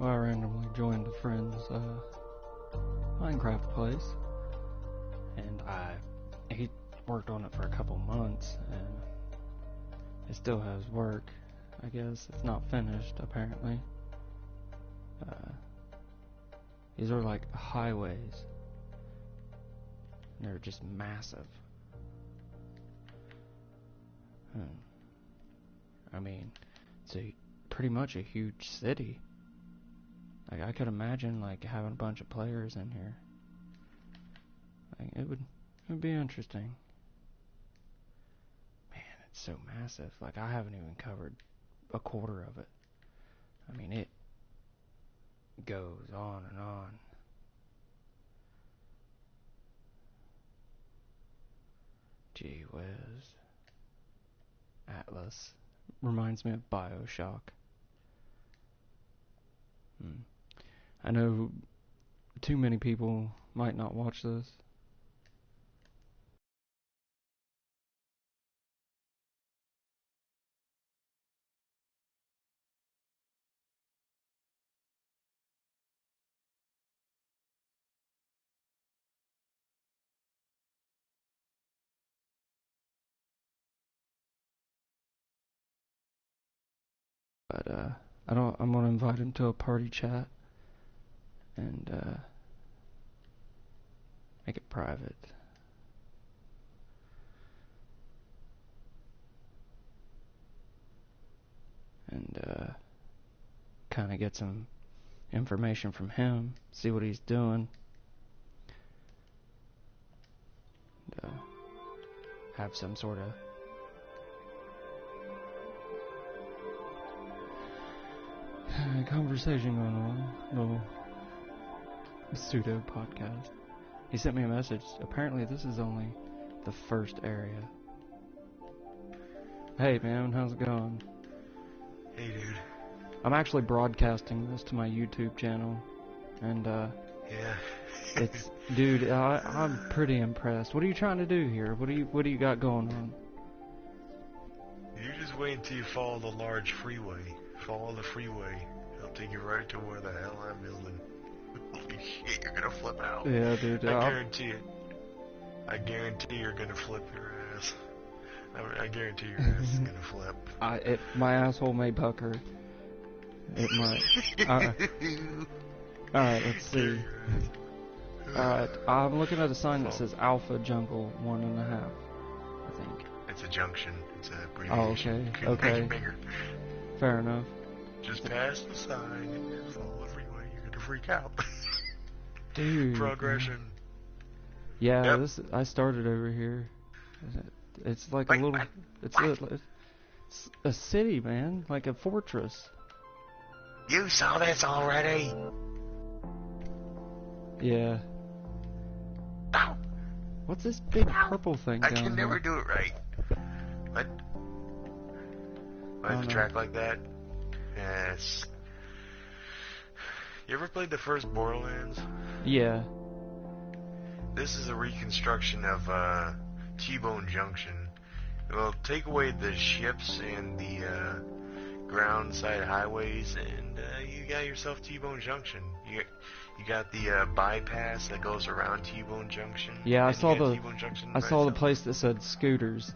Well, I randomly joined a friend's Minecraft place, and he worked on it for a couple months, and it still has work. I guess it's not finished, apparently. These are like highways. They're just massive. I mean, it's pretty much a huge city. Like, I could imagine like having a bunch of players in here. Like, it would be interesting. Man, it's so massive. Like, I haven't even covered a quarter of it. I mean, it goes on and on. Gee whiz. Atlas. Reminds me of BioShock. I know too many people might not watch this. But I'm gonna invite him to a party chat and make it private. And kind of get some information from him, see what he's doing. And, have some sort of conversation going on. Little pseudo podcast. He sent me a message. Apparently this is only the first area. Hey man, how's it going? Hey dude. I'm actually broadcasting this to my YouTube channel, and yeah. it's dude, I'm pretty impressed. What are you trying to do here? What do you got going on? You just wait until you follow the large freeway. Follow the freeway. It'll take you right to where the hell I'm building. Holy shit, you're gonna flip out. Yeah, dude. I guarantee it. I guarantee you're gonna flip your ass. I guarantee your ass is gonna flip. My asshole may pucker. It might. Alright, let's see. Alright, I'm looking at a sign that says Alpha Jungle 1.5, I think. It's a junction. It's a abbreviation. Oh, okay. Fair enough. Just pass the sign and follow the freeway. You're gonna freak out. Dude. Progression. Yeah, yep. I started over here. It's like a little... It's a city, man. Like a fortress. You saw this already? Yeah. Ow. What's this big purple thing down I can never here? do it right. What? Why is a track like that? Yes. You ever played the first Borderlands? Yeah. This is a reconstruction of T-Bone Junction. It'll take away the ships and the ground side highways, and you got yourself T-Bone Junction. You got the bypass that goes around T-Bone Junction. Yeah, I saw the place that said Scooters,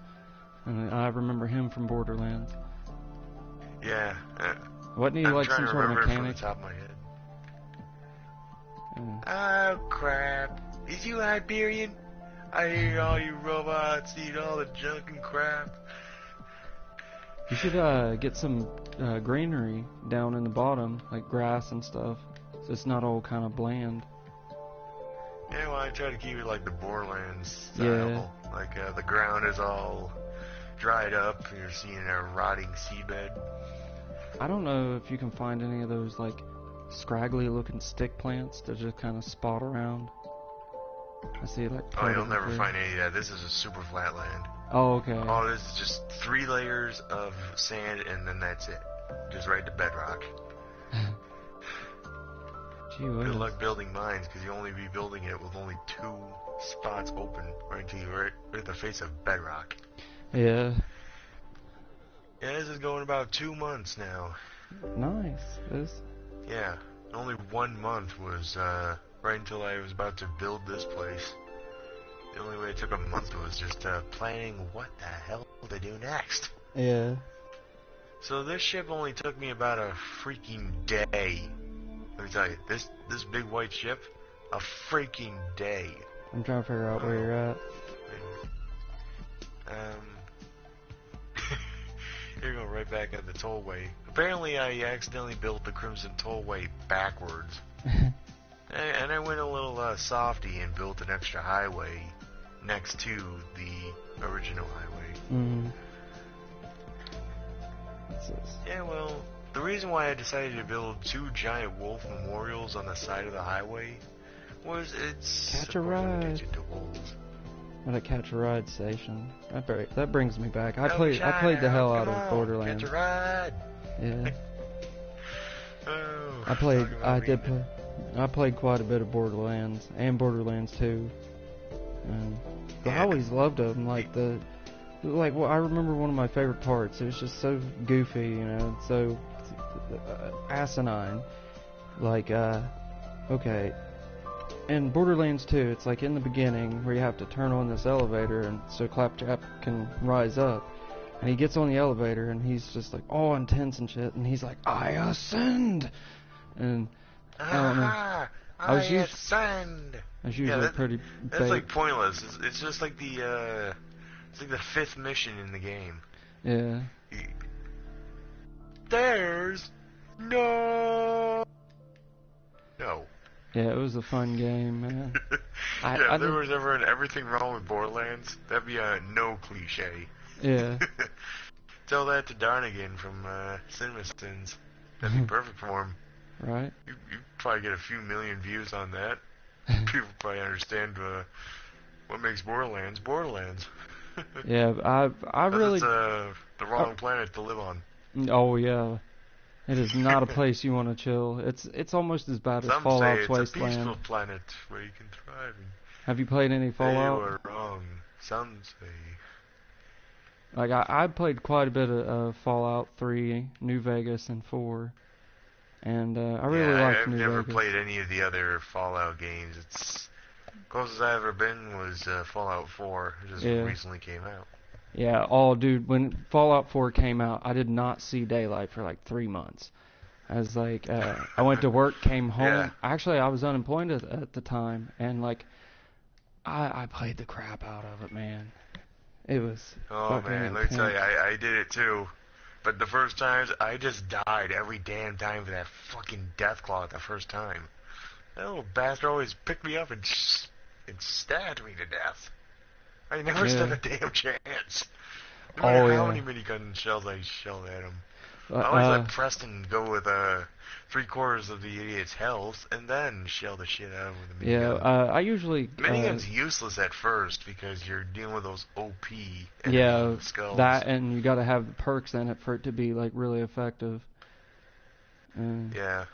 and I remember him from Borderlands. Yeah. Wasn't he like some sort of mechanic? From the top of my head. Oh crap! Is you Iberian? I hear all you robots eat all the junk and crap. You should get some greenery down in the bottom, like grass and stuff. So it's not all kind of bland. Yeah, well, I try to keep it like the Borderlands style. Yeah. Like the ground is all dried up. You're seeing a rotting seabed. I don't know if you can find any of those like scraggly looking stick plants to just kind of spot around. I see like. Oh, you'll never find any of that. This is a super flat land. Oh, okay. Oh, this is just 3 layers of sand, and then that's it. Just right to bedrock. Gee, good luck building mines, because you'll only be building it with only 2 spots open, right until you're right at the face of bedrock. Yeah. Yeah, this is going about 2 months now. Nice. Yeah. only 1 month was right until I was about to build this place. The only way it took a month was just planning what the hell to do next. Yeah. So this ship only took me about a freaking day. Let me tell you, this big white ship, a freaking day. I'm trying to figure out where you're at. Here you go, right back at the tollway. Apparently I accidentally built the Crimson Tollway backwards. And I went a little softy and built an extra highway next to the original highway. Mm. What's this? Yeah, well, the reason why I decided to build 2 giant wolf memorials on the side of the highway was it's Catch a of course, I'm ride. addicted to wolves. At a Catch a Ride station. That brings me back. I Don't played the hell out come of on, Borderlands. Catch a ride. Yeah. Oh, I played quite a bit of Borderlands and Borderlands 2. And I always loved them. Well, I remember one of my favorite parts. It was just so goofy, you know, so asinine. Okay. In Borderlands 2, it's like in the beginning where you have to turn on this elevator and so Claptrap can rise up. And he gets on the elevator and he's just like all intense and shit. And he's like, I ascend! And I don't know. I was usually pretty That's bait. like pointless. It's just like the 5th mission in the game. Yeah. There's no. Yeah, it was a fun game, man. If there was ever everything wrong with Borderlands, that'd be a no cliche. Yeah. Tell that to Darnigan from CinemaSins. That'd be perfect for him. Right? You probably get a few million views on that. People probably understand what makes Borderlands Borderlands. Yeah, I really. It's the wrong planet to live on. Oh yeah, it is not a place you want to chill. It's almost as bad as Some say Fallout's it's Wasteland. a peaceful planet where you can thrive. Have you played any Fallout? They were wrong. Some say. Like I played quite a bit of Fallout 3, New Vegas, and 4, and I really liked I've New never Vegas. played any of the other Fallout games. It's closest I've ever been was Fallout 4, which just recently came out. Yeah, dude, when Fallout 4 came out, I did not see daylight for like 3 months. I was like, I went to work, came home. Yeah. Actually, I was unemployed at the time, and like, I played the crap out of it, man. It was fucking man, let me tell you, intense. I did it too. But the first times, I just died every damn time for that fucking Deathclaw the first time. That little bastard always picked me up and stabbed me to death. I never stood a damn chance. No matter how many minigun shells I shelled at him. I always let Preston go with 3/4 of the idiot's health, and then shell the shit out of him with a minigun. I usually... Minigun's useless at first, because you're dealing with those OP skulls. That, and you gotta have the perks in it for it to be, like, really effective. Yeah.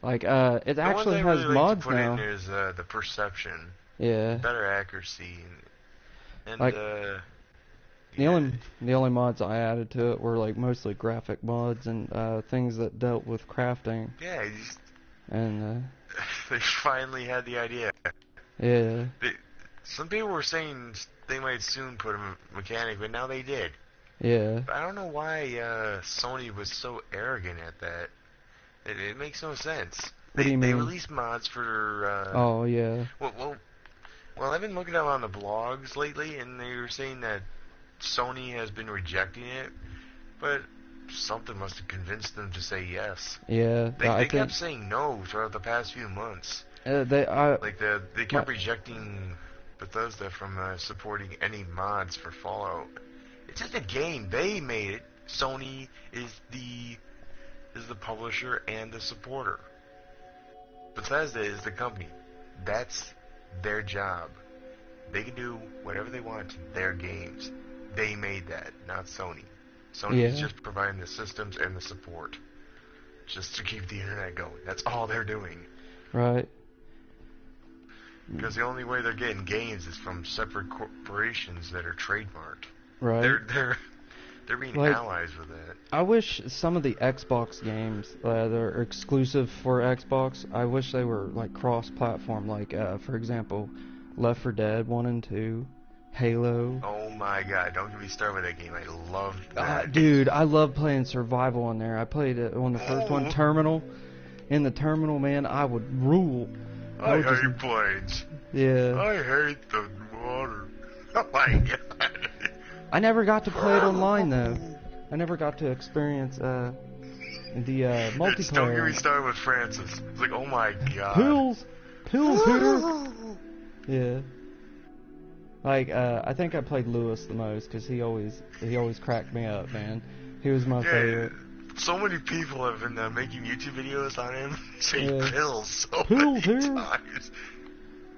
Like, it actually has mods put now. In is the perception. Yeah. Better accuracy. And like, the only mods I added to it were like mostly graphic mods and things that dealt with crafting. Yeah, and they finally had the idea. Yeah. Some people were saying they might soon put a mechanic, but now they did. Yeah. But I don't know why Sony was so arrogant at that. It makes no sense. What do you mean? They released mods for. Oh yeah. Well, I've been looking up on the blogs lately, and they were saying that Sony has been rejecting it, but something must have convinced them to say yes. Yeah. They kept saying no throughout the past few months. They kept rejecting Bethesda from supporting any mods for Fallout. It's just a game. They made it. Sony is the publisher and the supporter. Bethesda is the company. That's their job. They can do whatever they want to their games. They made that, not Sony. Sony is just providing the systems and the support, just to keep the internet going. That's all they're doing. Right. Because the only way they're getting gains is from separate corporations that are trademarked. Right. They're being Like, allies with that. I wish some of the Xbox games that are exclusive for Xbox, I wish they were like cross-platform. Like, for example, Left 4 Dead 1 and 2, Halo. Oh my god, don't get me started with that game. I love that. Dude, I love playing survival on there. I played it on the first one, Terminal. In the Terminal, man, I would rule. I would hate planes. Yeah. I hate the water. Oh my god. I never got to play it online though. I never got to experience the multiplayer. Don't get me started with Francis. It's like, oh my god. Pills here. Yeah. Like, I think I played Lewis the most because he always cracked me up, man. He was my favorite. So many people have been making YouTube videos on him saying pills so Pills many here. times.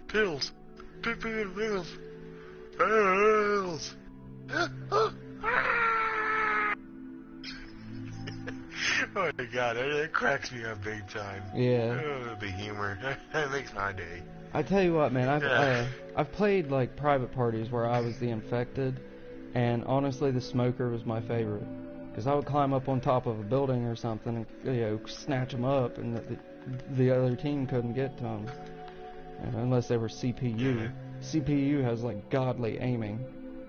Pills. Pills. Pills. Oh my god, that cracks me up big time. Yeah. Oh, the humor. That makes my day. I tell you what, man, I've played like private parties where I was the infected, and honestly, the smoker was my favorite. Because I would climb up on top of a building or something and, snatch them up, and the other team couldn't get to them. Unless they were CPU. Yeah. CPU has, like, godly aiming.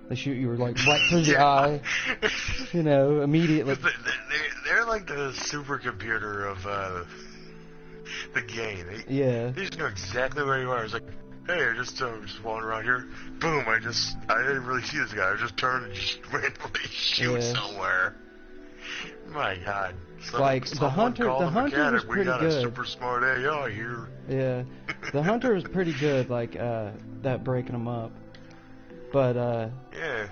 They shoot you, like, right through the eye, immediately. They're like the supercomputer of the game. They just know exactly where you are. It's like, hey, I just walking around here. Boom, I didn't really see this guy. I just turned and just randomly shoot somewhere. My god. The hunter was pretty we got good. A super smart AI here. Yeah. The hunter was pretty good, like, that breaking them up. But, yeah.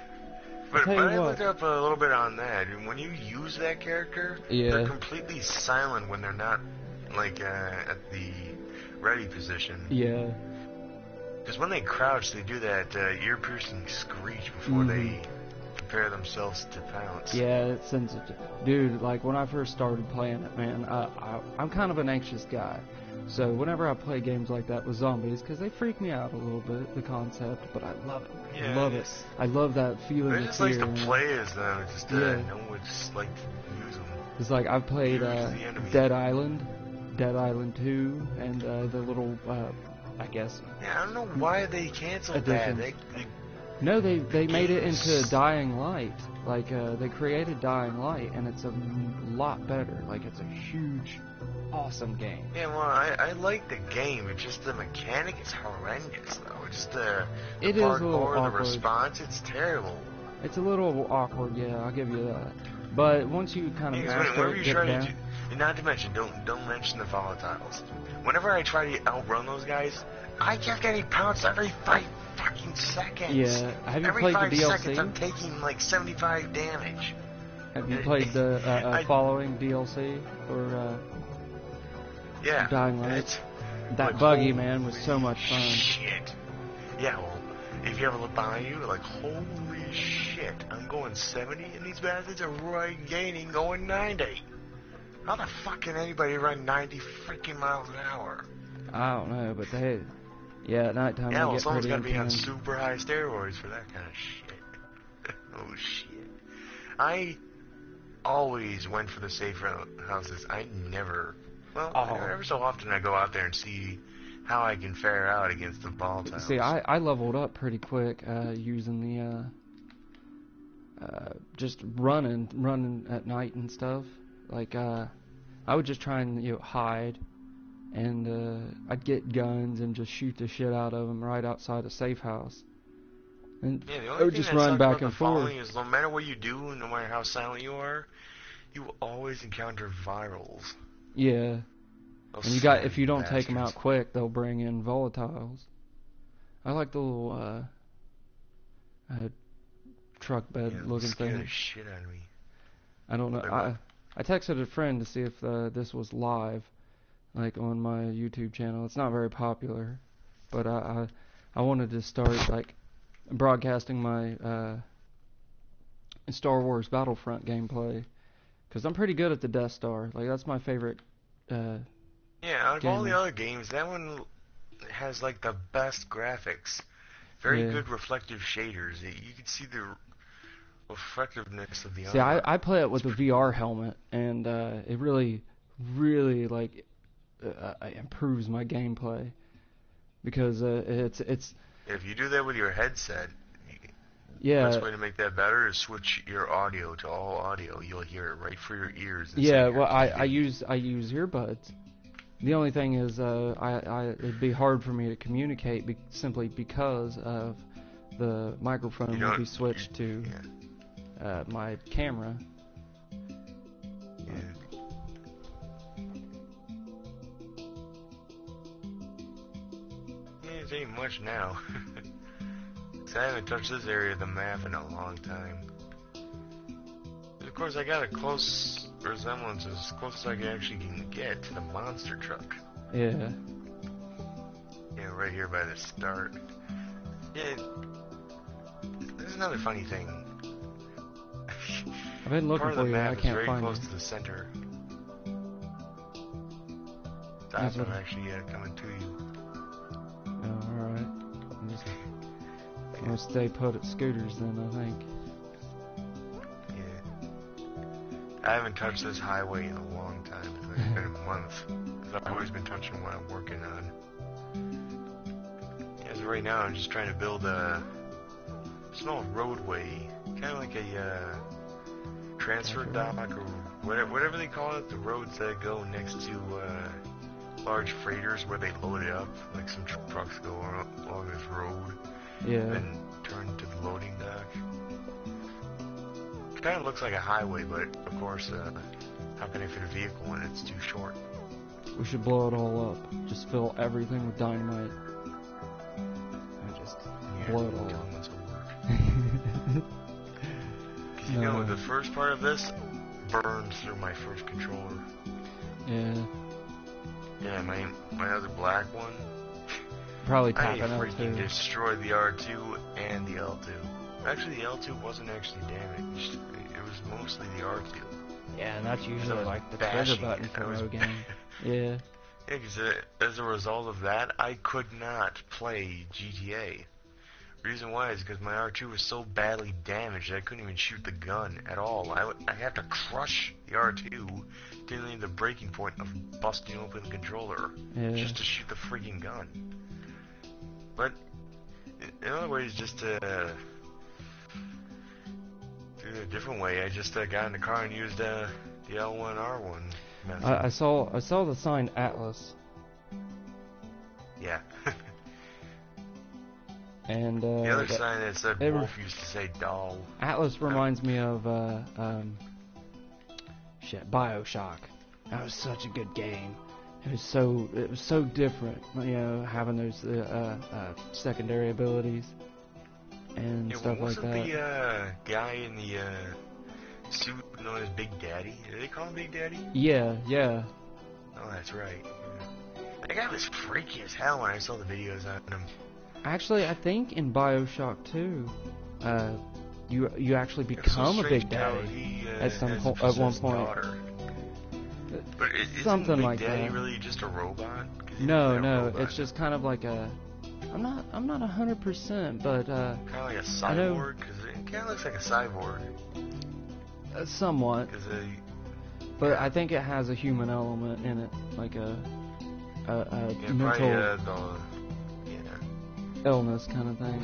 But I looked up a little bit on that, and when you use that character, they're completely silent when they're not, like, at the ready position. Yeah. Because when they crouch, they do that ear-piercing screech before they prepare themselves to pounce. Yeah, it sends it. Dude, like, when I first started playing it, man, I'm kind of an anxious guy. So whenever I play games like that with zombies, because they freak me out a little bit, the concept, but I love it. Yeah, I love it. I love that feeling of just fear. like to play as them. It's just no one just like to use them. It's like I've played Dead Island 2, and the little, I guess. Yeah, I don't know why they canceled that. No, they made it into Dying Light. Like, they created Dying Light, and it's a lot better. Like, it's a huge, awesome game. Yeah, well, I like the game. It's just the mechanic is horrendous, though. It's just the parkour, the response, it's terrible. It's a little awkward, yeah, I'll give you that. But once you kind of master it, get down... And not to mention, don't mention the volatiles. Whenever I try to outrun those guys, I kept getting pounced every 5 fucking seconds. Yeah, have you every played 5 the DLC? seconds I'm taking like 75 damage. Have you played the following DLC for Dying Light? That buggy, man, was so much fun. Shit. Yeah, well, if you ever look behind you, like, holy shit, I'm going 70 and these bastards are right gaining going 90. How the fuck can anybody run 90 freaking miles an hour? I don't know, but at nighttime yeah, they well, get someone's pretty got to be on intense. super high steroids for that kind of shit. Oh shit. I always went for the safer houses. I never, ever so often I go out there and see how I can fare out against the volatiles. See, I leveled up pretty quick using the just running at night and stuff. Like, I would just try and hide, and I'd get guns and just shoot the shit out of them right outside a safe house. And I would just run back and forth. Is no matter what you do, no matter how silent you are, you will always encounter virals. Yeah. And if you don't take them out quick, they'll bring in volatiles. I like the little truck bed looking thing. The shit out of me. I don't know. I texted a friend to see if this was live, like on my YouTube channel. It's not very popular, but I wanted to start like broadcasting my Star Wars Battlefront gameplay, because I'm pretty good at the Death Star. Like, that's my favorite. Yeah, out of all the other games, that one has like the best graphics. Very good reflective shaders. You can see the effectiveness of the See, armor. I play it with a VR helmet, and it really, really like improves my gameplay because it's If you do that with your headset, the yeah. best way to make that better is switch your audio to all audio. You'll hear it right through your ears. Yeah, well, I use earbuds. The only thing is, it'd be hard for me to communicate simply because of the microphone will be switched to my camera. Yeah. It ain't much now. 'Cause I haven't touched this area of the map in a long time. Of course, I got a close resemblance, as close as I actually can get, to the monster truck. Yeah. Yeah, right here by the start. Yeah, there's another funny thing. I've been looking Part of for the you, map I is can't very find close you. to the center. That's Stop, what- I'm actually coming to you. Oh, alright. I'm gonna stay put at scooters then, I think. Yeah. I haven't touched this highway in a long time. It's like been a month. Because I've always been touching what I'm working on. As of right now, I'm just trying to build a small roadway. Kind of like a transfer dock or whatever they call it. The roads that go next to large freighters where they load it up. Like some trucks go along this road. Yeah. And turn to the loading dock. It kind of looks like a highway, but of course, how can I fit a vehicle when it's too short? We should blow it all up. Just fill everything with dynamite. And just blow it all up. This will work. 'Cause you know, the first part of this burns through my first controller. Yeah. Yeah, my other black one. Probably I tap an freaking L2. destroyed the R2 and the L2. Actually, the L2 wasn't actually damaged. It was mostly the R2. Yeah, and that's I usually was like the trigger bashing button it. for I was- no game. Yeah. Yeah, because as a result of that, I could not play GTA. Reason why is because my R2 was so badly damaged that I couldn't even shoot the gun at all. I have to crush the R2 to the breaking point of busting open the controller just to shoot the freaking gun. But another way is just to do it a different way. I just got in the car and used the L1R1 method. I saw the sign Atlas. Yeah. And the other sign that said Wolf used to say doll. Atlas reminds me of BioShock. That was such a good game. It was so different, you know, having those secondary abilities and stuff like that. Wasn't the guy in the suit known as Big Daddy? Did they call him Big Daddy? Yeah. Oh, that's right. That guy was freaky as hell when I saw the videos on him. Actually, I think in BioShock 2, you actually become a Big Daddy at one point. But isn't Something Big like Daddy that. really just a robot? No, it's just kind of like a. I'm not 100%, but kind of like a cyborg, because it kind of looks like a cyborg. Somewhat. But I think it has a human element in it, like a mental illness kind of thing.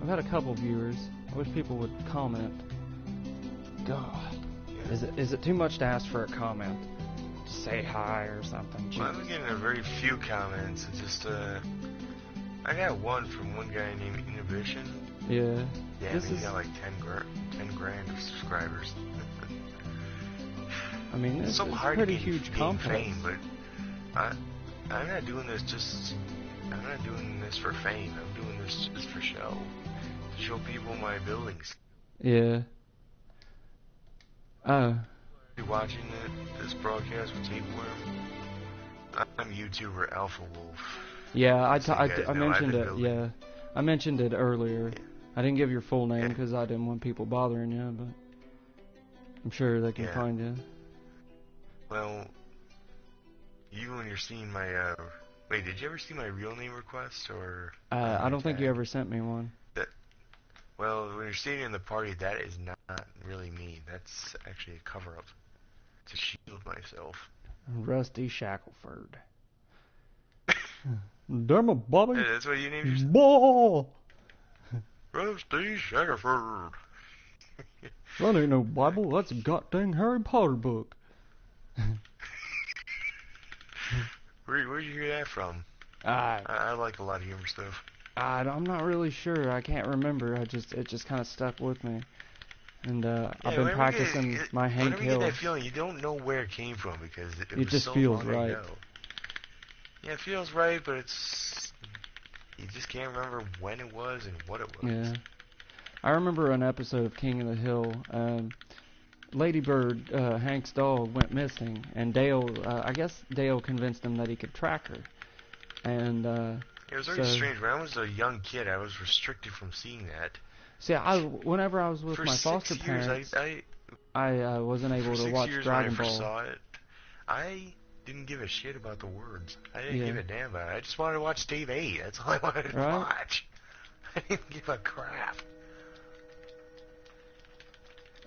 I've had a couple viewers. I wish people would comment. God, is it too much to ask for a comment? Just say hi or something. Well, I'm getting a very few comments. It's just I got one from one guy named Inhibition. Yeah. Yeah, he's got like 10 grand of subscribers. I mean, it's so hard pretty to huge gain fame, but I'm not doing this I'm not doing this for fame. I'm doing this just for show. To show people my abilities. Yeah. You watching this broadcast with Tapeworm? I'm YouTuber Alpha Wolf. Yeah, I mentioned it. Yeah, I mentioned it earlier. Yeah. I didn't give your full name because I didn't want people bothering you, but I'm sure they can find you. Well, when you're seeing my wait, did you ever see my real name request or? I don't think you ever sent me one. Well, when you're seeing in the party, that is not really me. That's actually a cover-up to shield myself. Rusty Shackleford. Damn it, Bobby. Hey, that's what you named yourself? Ball. Rusty Shackleford. That ain't no Bible. That's a goddamn Harry Potter book. Where'd you hear that from? I I like a lot of humor stuff. I'm not really sure. I can't remember. It just kind of stuck with me. And I've been practicing my Hank Whenever you Hill. get that feeling, you don't know where it came from because it was just so feels long right. ago. Yeah, it feels right, but you just can't remember when it was and what it was. Yeah. I remember an episode of King of the Hill. Lady Bird, Hank's dog, went missing, and Dale, I guess Dale convinced him that he could track her. And it was very strange. When I was a young kid, I was restricted from seeing that. See, whenever I was with my foster parents, I wasn't able to watch Dragon Ball. When I first saw it, I didn't give a shit about the words. I didn't give a damn about it. I just wanted to watch Stave 8. That's all I wanted to watch. I didn't give a crap.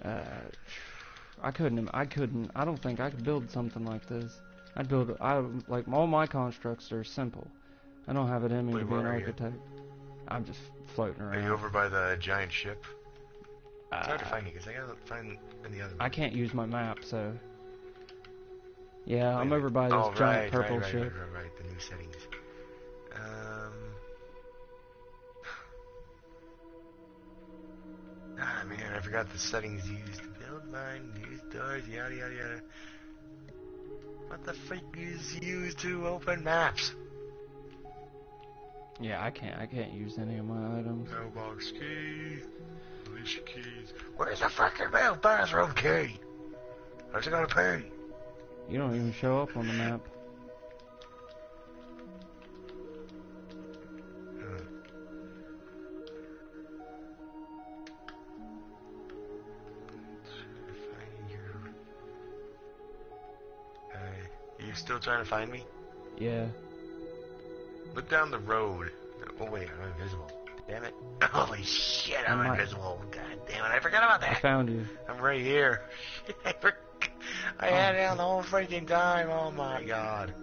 I don't think I could build something like this. Like, all my constructs are simple. I don't have it in me to be an architect. I'm just floating around. Are you over by the giant ship? It's hard to find you, because I gotta find the other one. I can't use my map, so... Yeah, I'm over by this giant purple ship. Right, the new settings. Man, I forgot the settings used to build mine, use doors, yada yada yada. What the freak is used to open maps? Yeah, I can't use any of my items. Mailbox key, Alicia keys. Where's the fucking bathroom key? How's it gonna pay? You don't even show up on the map. You still trying to find me? Yeah. Look down the road. Oh wait, I'm invisible. Damn it. Holy shit, I'm invisible. God damn it, I forgot about that. I found you. I'm right here. I had it on the whole freaking time. Oh my god.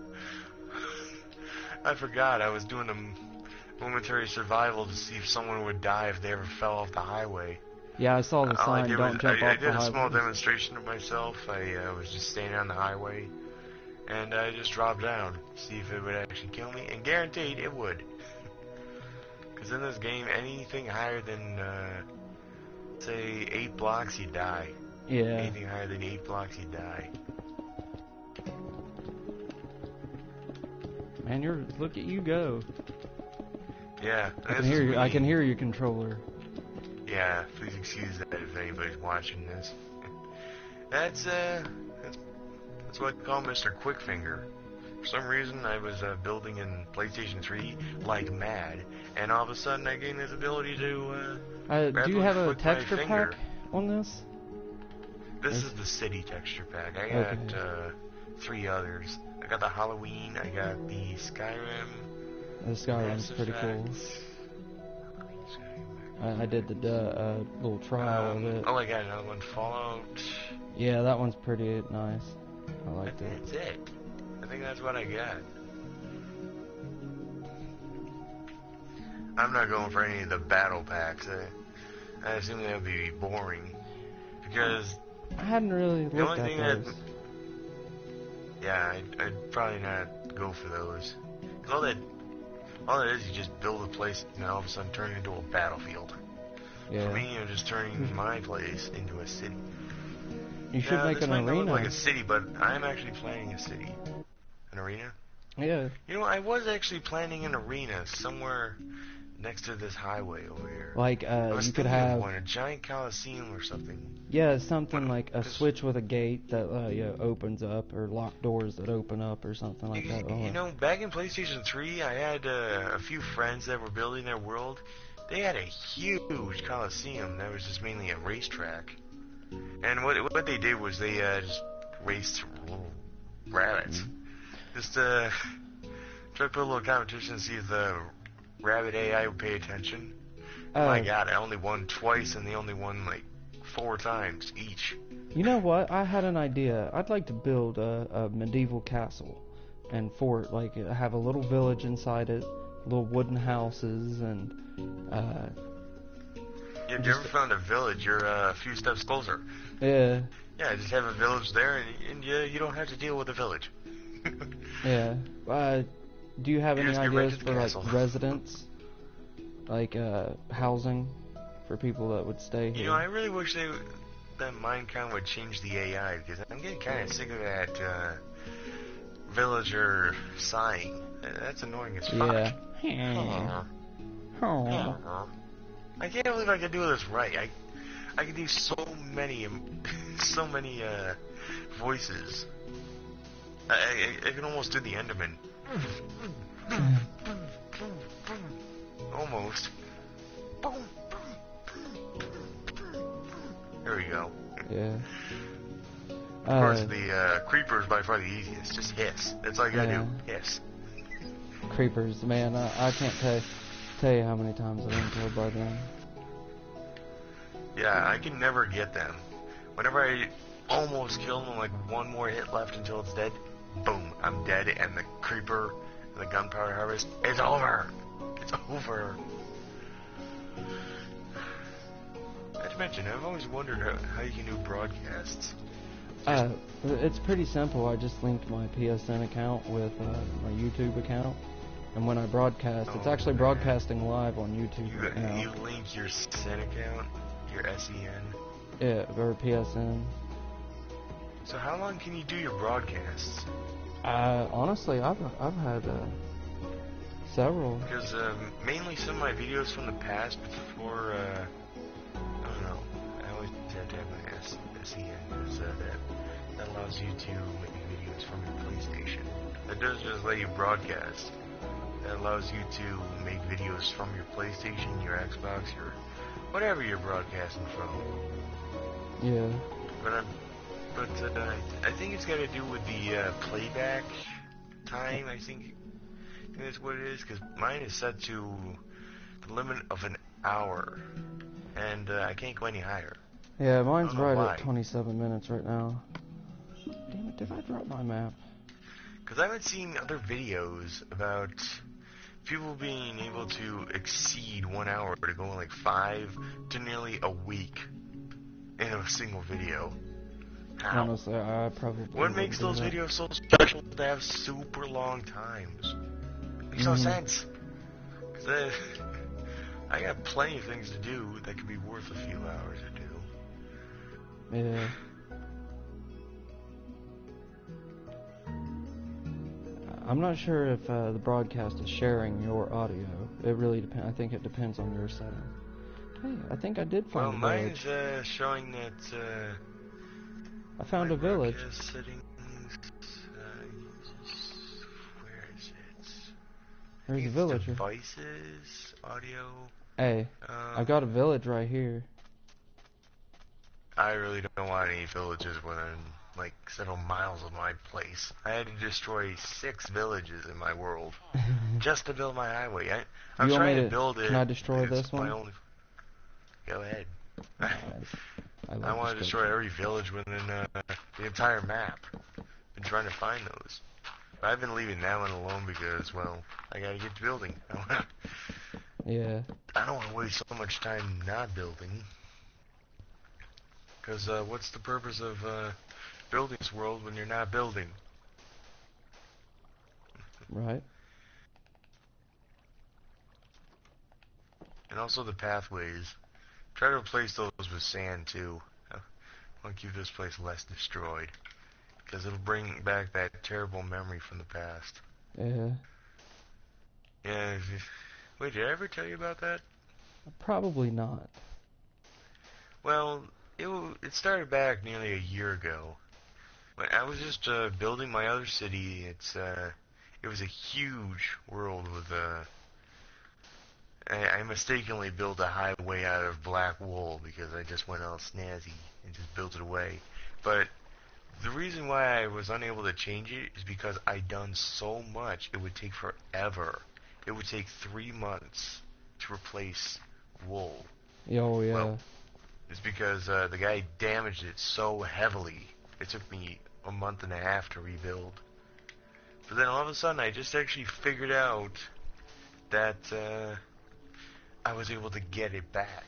I forgot. I was doing a momentary survival to see if someone would die if they ever fell off the highway. Yeah, I saw the sign, don't jump off the highway. I did a small demonstration of myself. I was just standing on the highway. And I just dropped down to see if it would actually kill me, and guaranteed it would. Because in this game, anything higher than, say, 8 blocks, you die. Yeah. Anything higher than 8 blocks, you die. Man, look at you go. Yeah. I can hear your controller. Yeah, please excuse that if anybody's watching this. That's what I call Mr. Quickfinger. For some reason, I was building in PlayStation 3 like mad, and all of a sudden I gained this ability to do you have a texture pack on this? This is the city texture pack. I got 3 others. I got the Halloween, I got the Skyrim. The Skyrim's pretty cool. I did the little trial of it. Oh, I got another one, Fallout. Yeah, that one's pretty nice. I like that. That's it. I think that's what I got. I'm not going for any of the battle packs. I assume they would be boring. Because I hadn't really looked at those. Yeah, I'd probably not go for those. All that is, you just build a place and all of a sudden turn it into a battlefield. Yeah. For me, I'm just turning my place into a city. You should make an arena. This might look like a city, but I'm actually planning a city. An arena? Yeah. You know, I was actually planning an arena somewhere next to this highway over here. Like, you could have a giant coliseum or something. Yeah, something like a switch with a gate that opens up, or locked doors that open up, or something like that. You know, back in PlayStation 3, I had a few friends that were building their world. They had a huge coliseum that was just mainly a racetrack. And what they did was they just raced little rabbits. Just try to put a little competition to see if the rabbit AI would pay attention. My God, I only won twice, and they only won like 4 times each. You know what? I had an idea. I'd like to build a medieval castle and fort, like have a little village inside it, little wooden houses, and If you ever found a village, you're a few steps closer. yeah, Yeah, just have a village there, and you don't have to deal with the village. yeah. Do you have You any just get right ideas to the for like castle. residents, like housing for people that would stay here? You know, I really wish that Minecraft would change the AI, because I'm getting kind of sick of that villager sighing. That's annoying as fuck. Yeah. Aw. Oh. I can't believe I can do this right. I can do so many voices. I can almost do the Enderman. Almost. There we go. Yeah. Of course, the creeper is by far the easiest. Just hiss. That's all you gotta Yeah. do. Hiss. Creepers, man. I can't tell you how many times I've been killed by them. Yeah, I can never get them. Whenever I almost kill them, like one more hit left until it's dead, boom, I'm dead, and the creeper and the gunpowder harvest, it's over. It's over. Not to mention, I've always wondered how you can do broadcasts. It's pretty simple. I just linked my PSN account with my YouTube account, and when I broadcast, it's actually broadcasting live on YouTube right now. You link your SEN account, your SEN. Yeah, or PSN. So how long can you do your broadcasts? Honestly, I've had several. Because mainly some of my videos from the past before, I don't know, I always had to have my SEN, because that allows you to make videos from your PlayStation. That doesn't just let you broadcast. That allows you to make videos from your PlayStation, your Xbox, your whatever you're broadcasting from. Yeah. But I think it's got to do with the playback time. I think that's what it is, because mine is set to the limit of an hour, and I can't go any higher. Yeah, mine's I don't know right why. at 27 minutes right now. Damn it, did I drop my map? Because I've been seeing other videos about people being able to exceed 1 hour to go like 5 to nearly a week in a single video. How? Honestly, I probably What makes those videos? videos so special to have super long times? Makes no sense. 'Cause I got plenty of things to do that could be worth a few hours to do. Yeah. I'm not sure if the broadcast is sharing your audio. It really depends. I think it depends on your setting. Hey, I think I did Well, find a mine's village. showing that I found my a village. broadcast settings. Where is it? I There's think a it's villager. Devices, audio. Hey, I got a village right here. I really don't want any villages within like several miles of my place. I had to destroy 6 villages in my world just to build my highway. I'm You want me trying to to- build it. can I destroy it's this one? my only. Go ahead. I I want to destroy every village within the entire map. Been trying to find those. But I've been leaving that one alone because, well, I gotta get to building. Yeah. I don't want to waste so much time not building. Because what's the purpose of building this world when you're not building? Right. And also the pathways. Try to replace those with sand too. I want to keep this place less destroyed. Because it'll bring back that terrible memory from the past. Yeah. Yeah. Wait, did I ever tell you about that? Probably not. Well, it started back nearly a year ago. When I was just building my other city. It was a huge world with I mistakenly built a highway out of black wool because I just went all snazzy and just built it away. But the reason why I was unable to change it is because I'd done so much, it would take forever. It would take 3 months to replace wool. Oh, yeah. Well, it's because the guy damaged it so heavily. It took me a month and a half to rebuild. But then all of a sudden, I just actually figured out that I was able to get it back.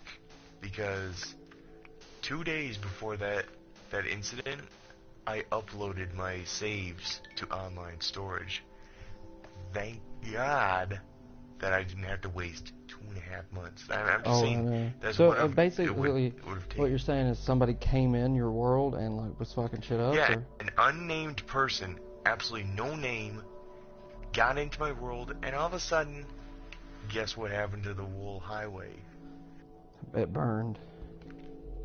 Because 2 days before that incident, I uploaded my saves to online storage. Thank God that I didn't have to waste 2.5 months. I'm just saying that's so what basically, what you're saying is somebody came in your world and like was fucking shit up? Yeah, or? an unnamed person, absolutely no name, got into my world, and all of a sudden, guess what happened to the Wool Highway? It burned.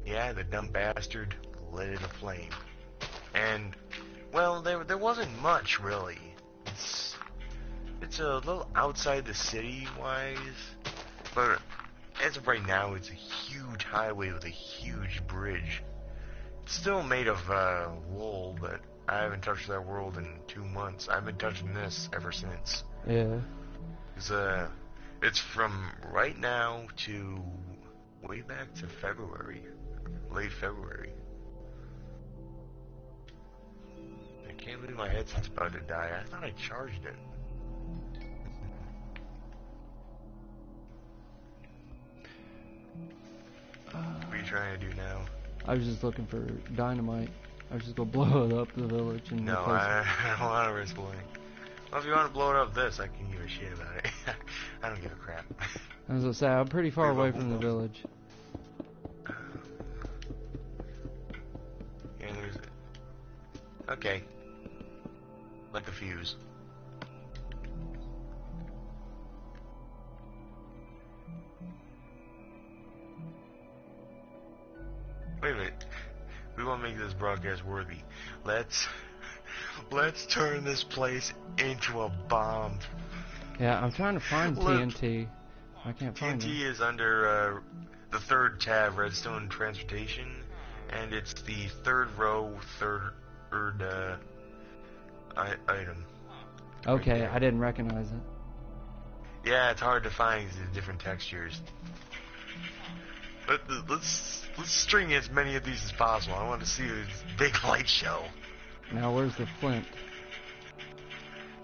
Yeah, the dumb bastard lit it aflame. And, well, there wasn't much, really. It's a little outside the city-wise, but as of right now, it's a huge highway with a huge bridge. It's still made of wool, but I haven't touched that world in 2 months. I've been touching this ever since. Yeah. It's from right now to way back to February, late February. I can't believe my headset's about to die. I thought I charged it. What are you trying to do now? I was just looking for dynamite. I was just gonna blow it up the village and No, replace I don't want to risk blowing. Well, if you want to blow it up this, I can give a shit about it. I don't give a crap. I was gonna say, I'm pretty far away from the village. Yeah, there's it. Okay. Like a fuse. Wait a minute. We want to make this broadcast worthy. Let's turn this place into a bomb. Yeah, I'm trying to find TNT. I can't find it. TNT is under the third tab, Redstone Transportation, and it's the third row, third item. Okay, I didn't recognize it. Yeah, it's hard to find the different textures. But let's string as many of these as possible. I want to see this big light show. Now, where's the flint?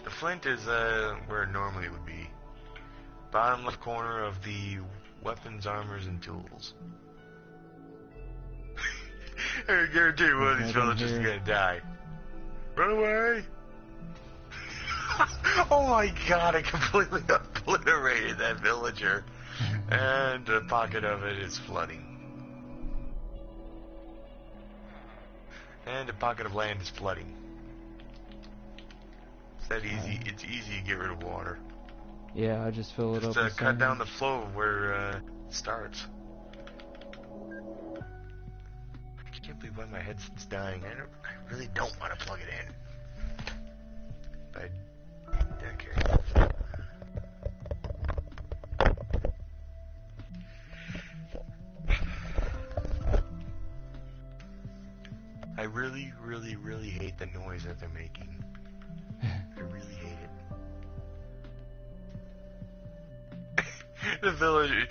The flint is where it normally would be. Bottom left corner of the weapons, armors, and tools. I guarantee you one of these villagers is gonna die. Run away! Oh my god, I completely obliterated that villager. And a pocket of it is flooding. And a pocket of land is flooding. It's that easy. It's easy to get rid of water. Yeah, I just fill it up. Just cut down the flow of where it starts. I can't believe why my headset's dying. I really don't want to plug it in. But okay. I really, really, really hate the noise that they're making. I really hate it. The villager.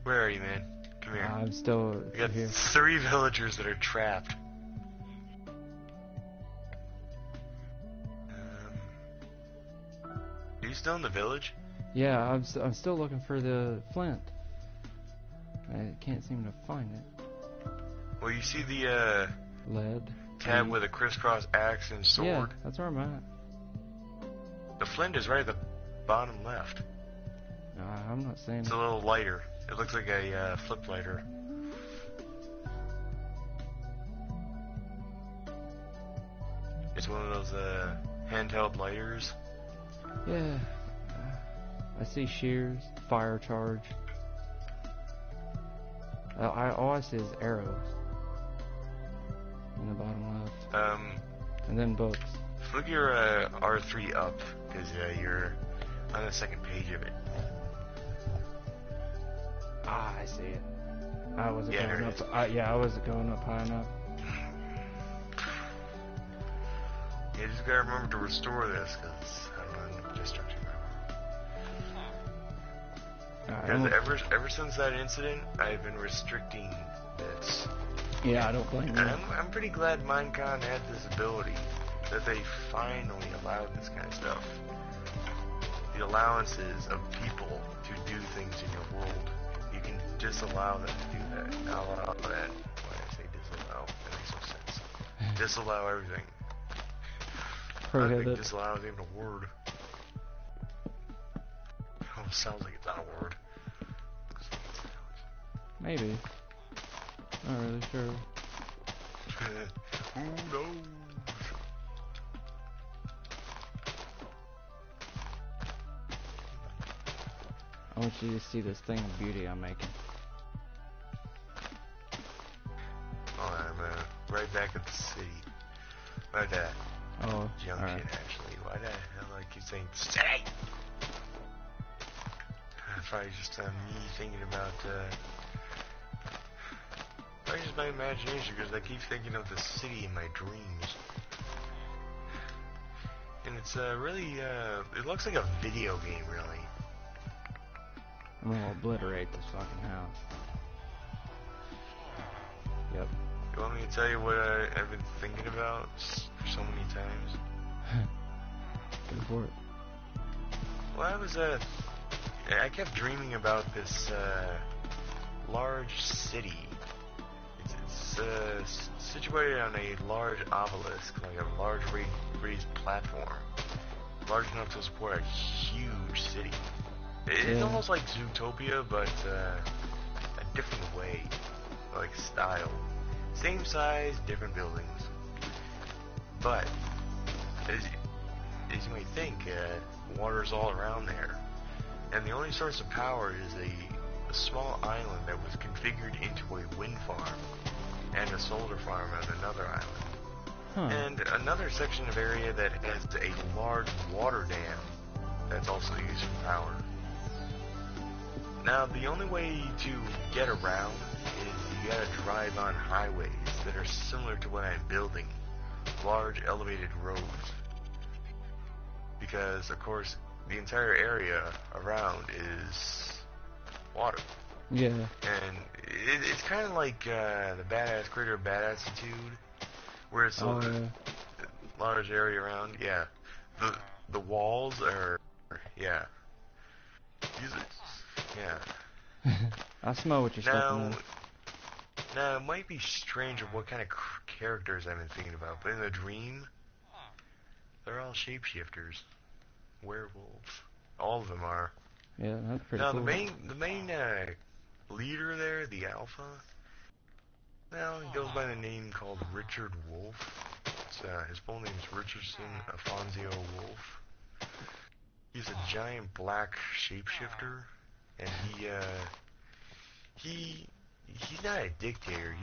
Where are you, man? Come here. I'm still We got here. 3 villagers that are trapped. Are you still in the village? Yeah, I'm still looking for the flint. I can't seem to find it. Well, you see the Lead. tab with a crisscross axe and sword? Yeah, that's where I'm at. The flint is right at the bottom left. I'm not saying It's it. a little lighter. It looks like a flip lighter. It's one of those handheld lighters. Yeah. I see shears, fire charge. All I see is arrows in the bottom left. And then books. Look your R3 up, because you're on the second page of it. Ah, I see it. I wasn't Yeah, going there up. it I wasn't going up high enough. You just gotta remember to restore this, because I don't know, destruction. Because ever since that incident, I've been restricting this. Yeah, I don't blame And you. I'm pretty glad Minecon had this ability, that they finally allowed this kind of stuff. The allowances of people to do things in your world, you can disallow them to do that. Not allow that. Why I say disallow? That makes no sense. Disallow everything. I don't think Prohibit. disallow is even a word. Almost sounds like it's not a word. Maybe. Not really sure. Who knows? I want you to see this thing of beauty I'm making. Oh, I'm right back at the city. Right at Oh, junction, alright. actually. Why the hell do I keep saying city? It's probably just me thinking about, probably just my imagination, because I keep thinking of the city in my dreams. And it's really, it looks like a video game, really. I'm gonna obliterate this fucking house. Yep. You want me to tell you what I've been thinking about for so many times? Go for it. Well, I kept dreaming about this large city. It's situated on a large obelisk, like a large raised platform, large enough to support a huge city. It's Yeah. almost like Zootopia, but a different way, like style. Same size, different buildings. But as you might think, water's all around there. And the only source of power is a small island that was configured into a wind farm and a solar farm on another island. Huh. And another section of area that has a large water dam that's also used for power. Now, the only way to get around is you gotta drive on highways that are similar to what I'm building. Large elevated roads. Because, of course, the entire area around is water. Yeah. And it's kind of like the Badass Creator of Badassitude, where it's Oh, a yeah. large area around. Yeah. The walls are, yeah. Yeah. I smell what you're stepping in. Now, it might be strange of what kind of characters I've been thinking about, but in the dream, they're all shapeshifters. Werewolves. All of them are. Yeah, that's pretty Now, cool. the main leader there, the Alpha, now he goes by the name called Richard Wolf. His full name is Richardson Afonso Wolf. He's a giant black shapeshifter, and he's not a dictator.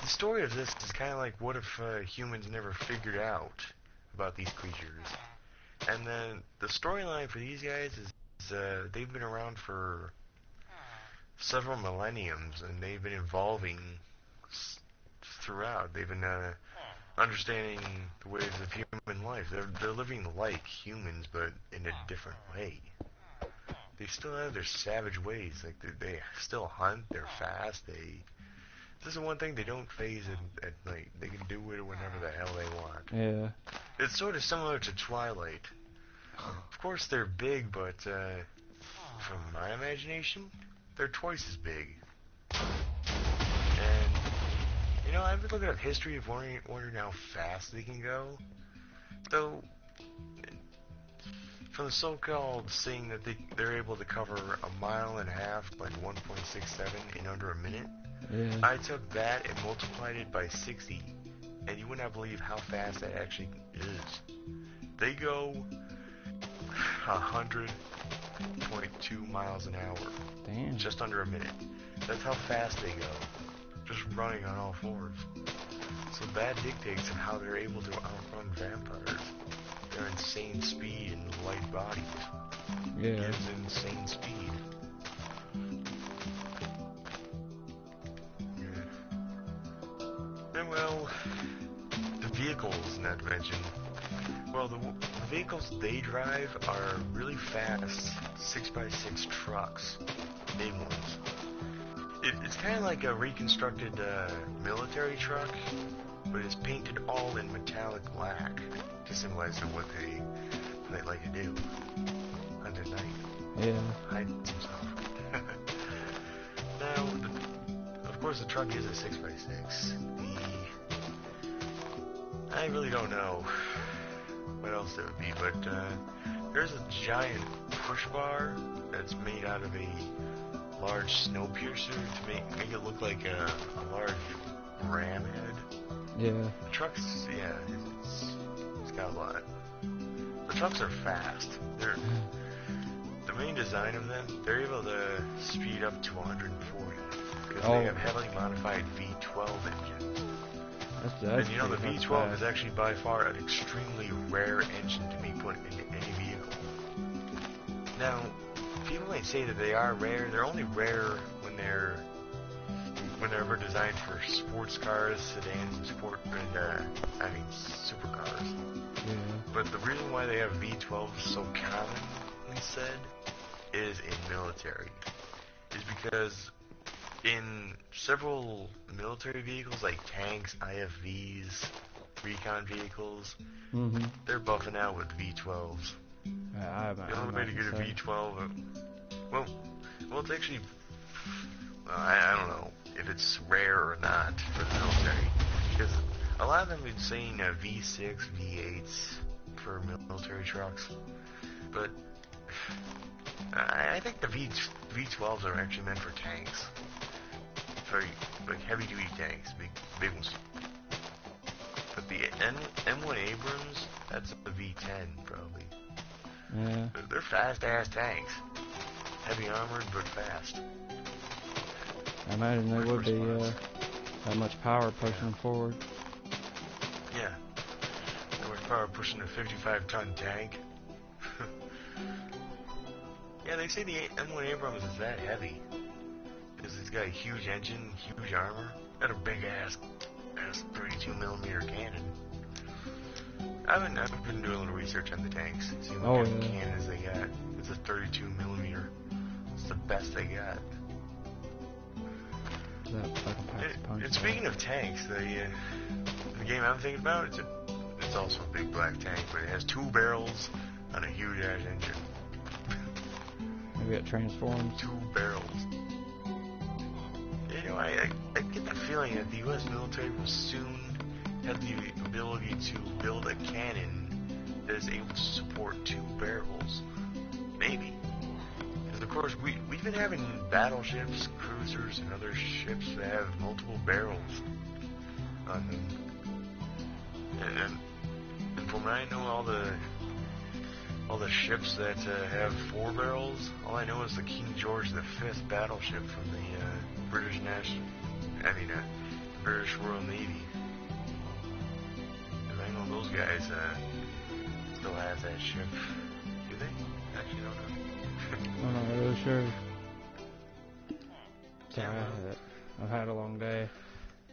The story of this is kind of like, what if humans never figured out about these creatures? And then the storyline for these guys is they've been around for several millenniums, and they've been evolving throughout. They've been understanding the ways of human life. They're living like humans, but in a different way. They still have their savage ways. Like they still hunt. They're fast. This is one thing they don't phase at night. They can do it whenever the hell they want. Yeah. It's sort of similar to Twilight. Of course, they're big, but from my imagination, they're twice as big. And I've been looking up history of wondering how fast they can go. Though, from the so-called saying that they're able to cover a mile and a half, like 1.67 in under a minute, Yeah. I took that and multiplied it by 60, and you would not believe how fast that actually is. They go 100.2 miles an hour. Damn. Just under a minute. That's how fast they go. Just running on all fours. So that dictates how they're able to outrun vampires. Their insane speed and light bodies Yeah. gives insane speed. Yeah. And well, the vehicles, not to mention, Well, the vehicles they drive are really fast 6x6 trucks, big ones. It's kind of like a reconstructed military truck, but it's painted all in metallic black to symbolize what they like to do. Hunt at night. Yeah. Hide himself. Now, of course, the truck is a 6x6. I really don't know what else it would be, but there's a giant push bar that's made out of a large snow piercer to make it look like a large ram head. Yeah. The trucks, yeah, it's got a lot. The trucks are fast. The main design of them, they're able to speed up to 140 because they have heavily modified V12 engines. That's And you know, the V12 is actually by far an extremely rare engine to be put into any vehicle. Now, people may say that they are rare. They're only rare when they're designed for sports cars, sedans, supercars. Yeah. But the reason why they have V12 so commonly said is in military is because in several military vehicles like tanks, IFVs, recon vehicles, they're buffing out with V12s. The only way to get a V12, well, it's actually, I don't know if it's rare or not for the military, because a lot of them have been saying V6, V8s for military trucks, but I think the V12s are actually meant for tanks, for like heavy-duty tanks, big ones. But the M1 Abrams, that's a V10 probably. Yeah. They're fast-ass tanks. Heavy armored, but fast. I imagine they would be that much power pushing forward. Yeah. That much power pushing a 55-ton tank. Yeah, they say the M1 Abrams is that heavy. Because it's got a huge engine, huge armor, got a big-ass 32mm cannon. I've been doing a little research on the tanks, seeing what kind of cannons they got. It's a 32mm. It's the best they got. And speaking of tanks, the game I'm thinking about, it's also a big black tank, but it has 2 barrels on a huge ass engine. Maybe it transforms. 2 barrels. You know, I get the feeling that the U.S. military will soon have the ability to build a cannon that is able to support 2 barrels. Maybe. Because, of course, we've been having battleships, cruisers, and other ships that have multiple barrels on them. And from what I know, all the ships that have 4 barrels, all I know is the King George V battleship from the British Royal Navy. And I know those guys still have that ship. Do they? Actually, don't know. I'm not really sure. Sorry, I've had a long day.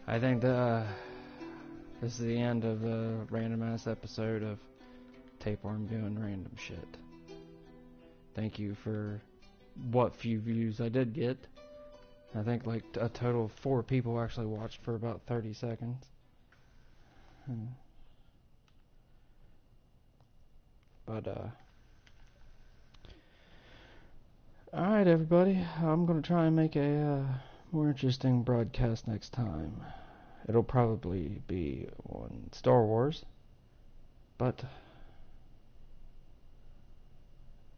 I think this is the end of the random ass episode of Tapeworm doing random shit. Thank you for what few views I did get. I think like a total of 4 people actually watched for about 30 seconds. But alright everybody, I'm gonna try and make a more interesting broadcast next time. It'll probably be on Star Wars, but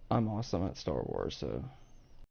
I'm awesome at Star Wars, so